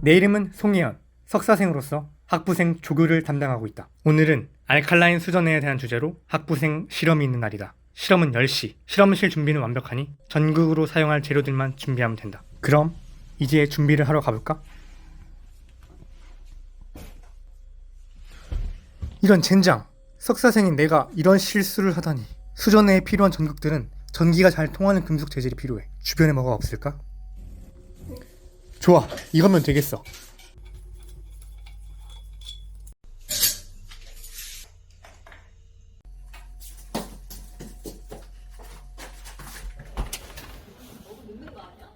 내 이름은 송혜연, 석사생으로서 학부생 조교를 담당하고 있다. 오늘은 알칼라인 수전해에 대한 주제로 학부생 실험이 있는 날이다. 실험은 10시, 실험실 준비는 완벽하니 전극으로 사용할 재료들만 준비하면 된다. 그럼 이제 준비를 하러 가볼까? 이런 젠장! 석사생인 내가 이런 실수를 하다니. 수전해에 필요한 전극들은 전기가 잘 통하는 금속 재질이 필요해. 주변에 뭐가 없을까? 좋아, 이거면 되겠어.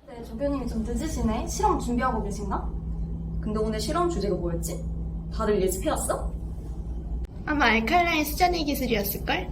네, 조교님이 좀 늦으시네. 실험 준비하고 계신가? 근데 오늘 실험 주제가 뭐였지? 다들 예습해왔어? 아마 알칼라인 수전해 기술이었을걸?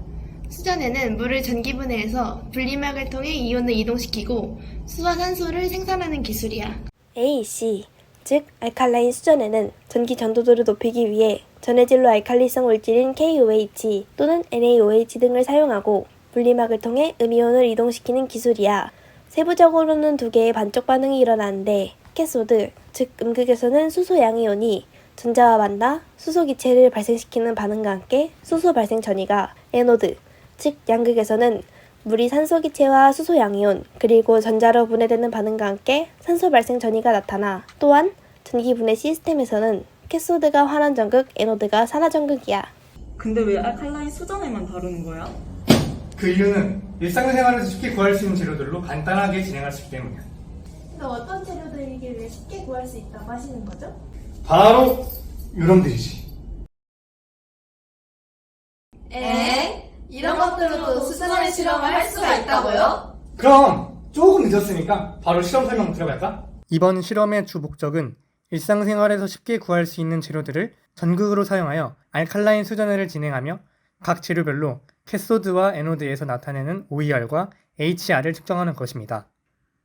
수전해는 물을 전기분해해서 분리막을 통해 이온을 이동시키고 수와 산소를 생산하는 기술이야. AC, 즉 알칼라인 수전에는 전기 전도도를 높이기 위해 전해질로 알칼리성 물질인 KOH 또는 NaOH 등을 사용하고 분리막을 통해 음이온을 이동시키는 기술이야. 세부적으로는 두 개의 반쪽 반응이 일어나는데 캐소드, 즉 음극에서는 수소 양이온이 전자와 만나 수소 기체를 발생시키는 반응과 함께 수소 발생 전이가 에노드, 즉 양극에서는 물이 산소 기체와 수소 양이온 그리고 전자로 분해되는 반응과 함께 산소 발생 전이가 나타나. 또한 전기 분해 시스템에서는 캐소드가 환원 전극, 에노드가 산화 전극이야. 근데 왜 알칼라인 수전에만 다루는 거야? 그 이유는 일상생활에서 쉽게 구할 수 있는 재료들로 간단하게 진행할 수 있기 때문이야. 근데 어떤 재료들이길래 쉽게 구할 수 있다고 하시는 거죠? 바로 이런들이지. 이런 것들로도 수전해 실험을 할 수가 있다고요? 그럼 조금 늦었으니까 바로 실험 설명 들어갈까? 이번 실험의 주 목적은 일상생활에서 쉽게 구할 수 있는 재료들을 전극으로 사용하여 알칼라인 수전해를 진행하며 각 재료별로 캐소드와 에노드에서 나타내는 OER과 HR을 측정하는 것입니다.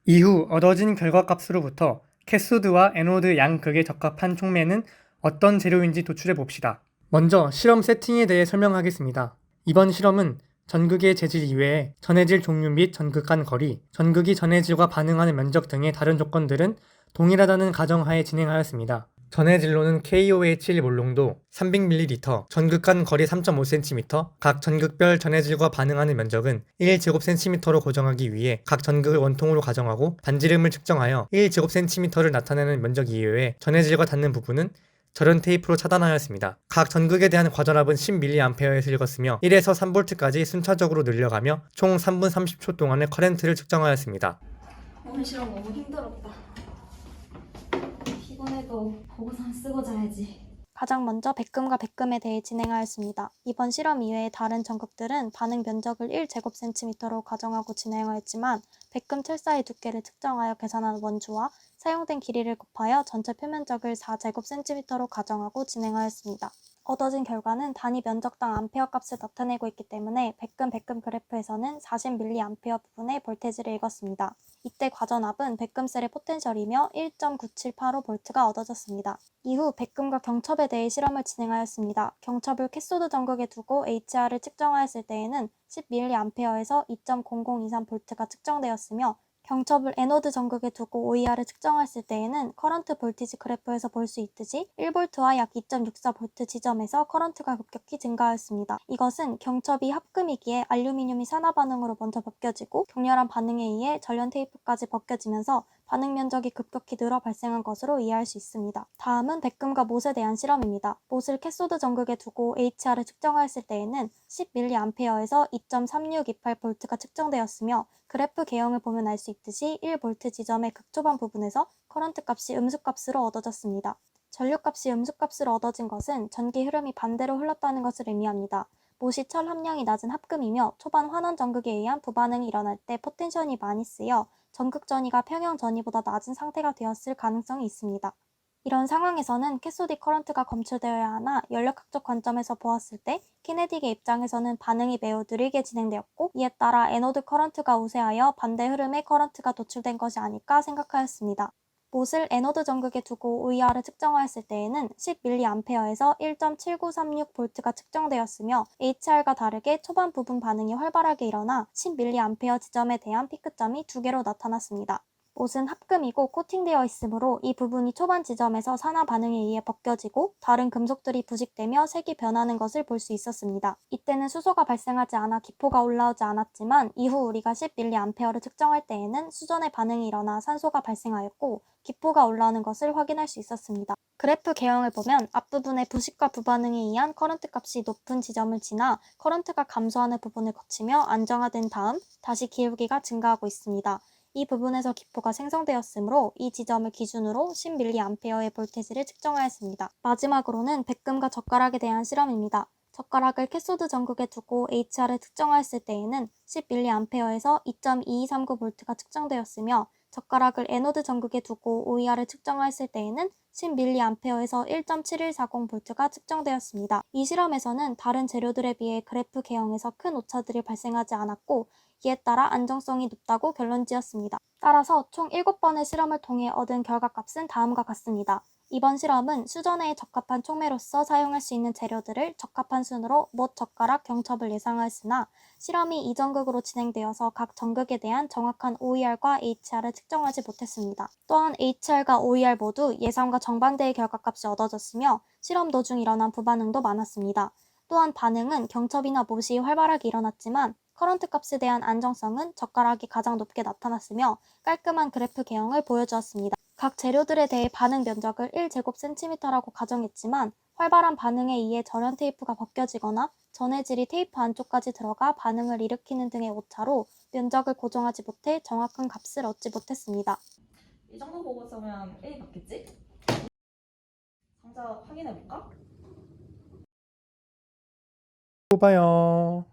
이후 얻어진 결과값으로부터 캐소드와 에노드 양극에 적합한 촉매는 어떤 재료인지 도출해 봅시다. 먼저 실험 세팅에 대해 설명하겠습니다. 이번 실험은 전극의 재질 이외에 전해질 종류 및 전극 간 거리, 전극이 전해질과 반응하는 면적 등의 다른 조건들은 동일하다는 가정하에 진행하였습니다. 전해질로는 KOH1 몰롱도 300ml, 전극 간 거리 3.5cm, 각 전극별 전해질과 반응하는 면적은 1제곱cm로 고정하기 위해 각 전극을 원통으로 가정하고 반지름을 측정하여 1제곱cm를 나타내는 면적 이외에 전해질과 닿는 부분은 절연 테이프로 차단하였습니다. 각 전극에 대한 과전압은 10mA에서 읽었으며 1에서 3V까지 순차적으로 늘려가며 총 3분 30초 동안의 커렌트를 측정하였습니다. 오늘 실험 너무 힘들었다. 피곤해도 보고서는 쓰고 자야지. 가장 먼저 백금과 백금에 대해 진행하였습니다. 이번 실험 이외의 다른 전극들은 반응 면적을 1제곱cm로 가정하고 진행하였지만 백금 철사의 두께를 측정하여 계산한 원주와 사용된 길이를 곱하여 전체 표면적을 4제곱cm로 가정하고 진행하였습니다. 얻어진 결과는 단위 면적당 암페어 값을 나타내고 있기 때문에 백금 그래프에서는 40mA 부분의 볼테지를 읽었습니다. 이때 과전압은 백금셀의 포텐셜이며 1.9785V가 얻어졌습니다. 이후 백금과 경첩에 대해 실험을 진행하였습니다. 경첩을 캐소드 전극에 두고 HR을 측정하였을 때에는 10mA에서 2.0023V가 측정되었으며 경첩을 에노드 전극에 두고 OER을 측정했을 때에는 커런트 볼티지 그래프에서 볼 수 있듯이 1V와 약 2.64V 지점에서 커런트가 급격히 증가하였습니다. 이것은 경첩이 합금이기에 알루미늄이 산화 반응으로 먼저 벗겨지고 격렬한 반응에 의해 절연 테이프까지 벗겨지면서 반응 면적이 급격히 늘어 발생한 것으로 이해할 수 있습니다. 다음은 백금과 못에 대한 실험입니다. 못을 캐소드 전극에 두고 HR을 측정하였을 때에는 10mA에서 2.3628V가 측정되었으며 그래프 개형을 보면 알 수 있듯이 1V 지점의 극초반 부분에서 커런트 값이 음수값으로 얻어졌습니다. 전류값이 음수값으로 얻어진 것은 전기 흐름이 반대로 흘렀다는 것을 의미합니다. 못이 철 함량이 낮은 합금이며 초반 환원 전극에 의한 부반응이 일어날 때 포텐션이 많이 쓰여 전극 전이가 평형 전이보다 낮은 상태가 되었을 가능성이 있습니다. 이런 상황에서는 캐소딕 커런트가 검출되어야 하나 연력학적 관점에서 보았을 때 키네틱의 입장에서는 반응이 매우 느리게 진행되었고 이에 따라 에노드 커런트가 우세하여 반대 흐름의 커런트가 도출된 것이 아닐까 생각하였습니다. 못을 에노드 전극에 두고 OER을 측정하였을 때에는 10mA에서 1.7936V가 측정되었으며 HR과 다르게 초반 부분 반응이 활발하게 일어나 10mA 지점에 대한 피크점이 2개로 나타났습니다. 옷은 합금이고 코팅되어 있으므로 이 부분이 초반 지점에서 산화 반응에 의해 벗겨지고 다른 금속들이 부식되며 색이 변하는 것을 볼 수 있었습니다. 이때는 수소가 발생하지 않아 기포가 올라오지 않았지만 이후 우리가 10mA를 측정할 때에는 수전의 반응이 일어나 산소가 발생하였고 기포가 올라오는 것을 확인할 수 있었습니다. 그래프 개형을 보면 앞부분의 부식과 부반응에 의한 커런트 값이 높은 지점을 지나 커런트가 감소하는 부분을 거치며 안정화된 다음 다시 기울기가 증가하고 있습니다. 이 부분에서 기포가 생성되었으므로 이 지점을 기준으로 10mA의 볼테지를 측정하였습니다. 마지막으로는 백금과 젓가락에 대한 실험입니다. 젓가락을 캐소드 전극에 두고 HR을 측정하였을 때에는 10mA에서 2.2239V가 측정되었으며 젓가락을 에노드 전극에 두고 OER을 측정하였을 때에는 10mA에서 1.7140V가 측정되었습니다. 이 실험에서는 다른 재료들에 비해 그래프 개형에서 큰 오차들이 발생하지 않았고 이에 따라 안정성이 높다고 결론지었습니다. 따라서 총 7번의 실험을 통해 얻은 결과값은 다음과 같습니다. 이번 실험은 수전에 적합한 촉매로서 사용할 수 있는 재료들을 적합한 순으로 못 젓가락 경첩을 예상하였으나 실험이 이전극으로 진행되어서 각 전극에 대한 정확한 OER과 HR을 측정하지 못했습니다. 또한 HR과 OER 모두 예상과 정반대의 결과값이 얻어졌으며 실험 도중 일어난 부반응도 많았습니다. 또한 반응은 경첩이나 못이 활발하게 일어났지만 커런트 값에 대한 안정성은 젓가락이 가장 높게 나타났으며 깔끔한 그래프 개형을 보여주었습니다. 각 재료들에 대해 반응 면적을 1제곱cm라고 가정했지만 활발한 반응에 의해 절연 테이프가 벗겨지거나 전해질이 테이프 안쪽까지 들어가 반응을 일으키는 등의 오차로 면적을 고정하지 못해 정확한 값을 얻지 못했습니다. 이 정도 보고서면 A 맞겠지? 상자 확인해볼까? 뽑아요.